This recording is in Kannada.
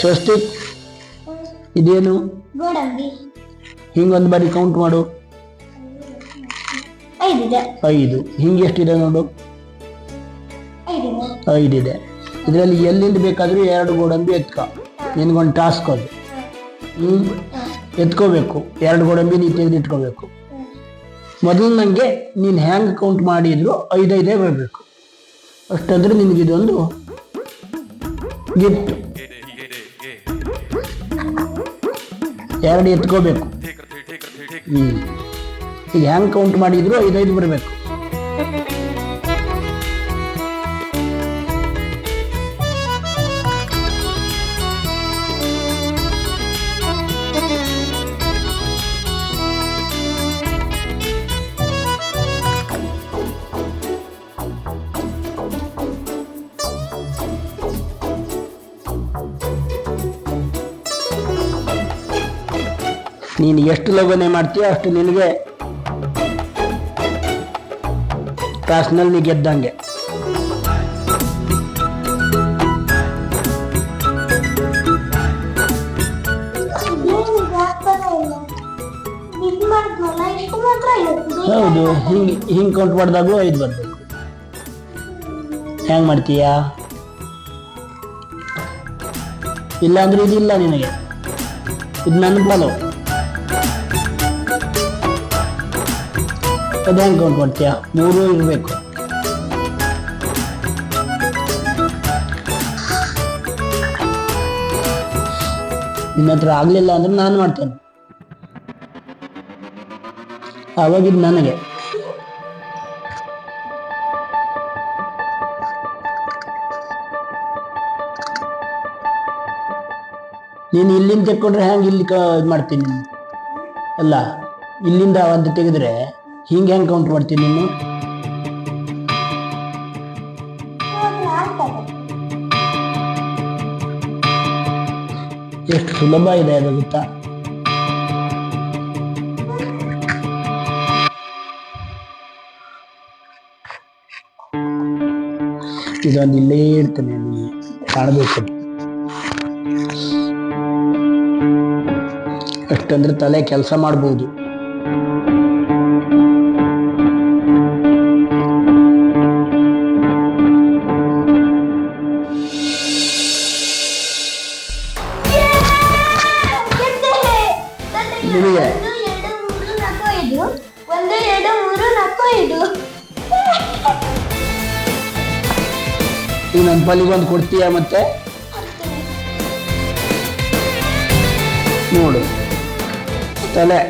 ಸ್ವಸ್ತಿಕ್ ಇದೇನು? ಗೋಡಂಬಿ. ಹಿಂಗೊಂದು ಬಾರಿ ಕೌಂಟ್ ಮಾಡು. 5 ಇದೆ. 5. ಹಿಂಗೆ ಎಷ್ಟಿದೆ ನೋಡು? 5 ಇದೆ. ಇದರಲ್ಲಿ ಎಲ್ಲಿಂದ ಬೇಕಾದರೂ 2 ಗೋಡಂಬಿ ಎತ್ಕೊ. ನಿನ್ಗೊಂದು ಟಾಸ್ಕ್ ಅದು. ಎತ್ಕೋಬೇಕು. 2 ಗೋಡಂಬಿ ನೀ ತೆಗೆದಿಟ್ಕೋಬೇಕು. ಮೊದಲು ನನಗೆ ನೀನು ಹ್ಯಾಂಗೆ ಕೌಂಟ್ ಮಾಡಿದ್ರು 5 ಬರಬೇಕು. ಅಷ್ಟಾದ್ರೆ ನಿನಗಿದೊಂದು ಗಿಫ್ಟ್. 2 ಎತ್ಕೋಬೇಕು. ಈಗ ಹ್ಯಾಂಗೆ ಕೌಂಟ್ ಮಾಡಿದ್ರು 5 ಬರಬೇಕು. ನೀನು ಎಷ್ಟು ಲಘುನೆ ಮಾಡ್ತೀಯ ಅಷ್ಟು ನಿನಗೆ ಕ್ಲಾಸ್ನಲ್ಲಿ ನೀ ಗೆದ್ದಂಗೆ. ಹೌದು, ಹಿಂಗೆ ಕೌಂಟ್ ಮಾಡಿದಾಗೂ 5 ಬರಬೇಕು. ಹೆಂಗೆ ಮಾಡ್ತೀಯಾ? ಇಲ್ಲಾಂದ್ರೆ ಇದಿಲ್ಲ ನಿನಗೆ. ಇದು ನನ್ನ ಫಾಲೋ. ಅದು ಹೆಂಗೆ ಕೌಂಟ್ ಮಾಡ್ತೀಯ? 3 ಇರಬೇಕು. ನಿನ್ನ ಹತ್ರ ಆಗಲಿಲ್ಲ ಅಂದ್ರೆ ನಾನು ಮಾಡ್ತೇನೆ. ಆವಾಗಿದ್ದು ನನಗೆ. ನೀನು ಇಲ್ಲಿಂದ ತೆಕ್ಕೊಂಡ್ರೆ ಹೆಂಗೆ ಇಲ್ಲಿ ಇದು ಮಾಡ್ತೀನಿ ನೀನು? ಅಲ್ಲ, ಇಲ್ಲಿಂದ ಒಂದು ತೆಗೆದ್ರೆ ಹಿಂಗೆ ಹೆಂಗೆ ಕೌಂಟ್ ಮಾಡ್ತೀನಿ ನೀನು? ಎಷ್ಟು ಸುಲಭ ಇದೆ ಅದು ಗೊತ್ತಾ? ಇದೊಂದು ಇಲ್ಲೇ ಇರ್ತೇನೆ, ನೀನು ಕಾಣಬೇಕು. ಅಷ್ಟಂದ್ರೆ ತಲೆ ಕೆಲಸ ಮಾಡ್ಬೋದು. ನಿನಗೆ 1 2 3 4 5. ಈಗ ನನ್ನ ಪಾಲಿಗೊಂದು ಕೊಡ್ತೀಯ ಮತ್ತೆ? ನೋಡು, ತಲೆ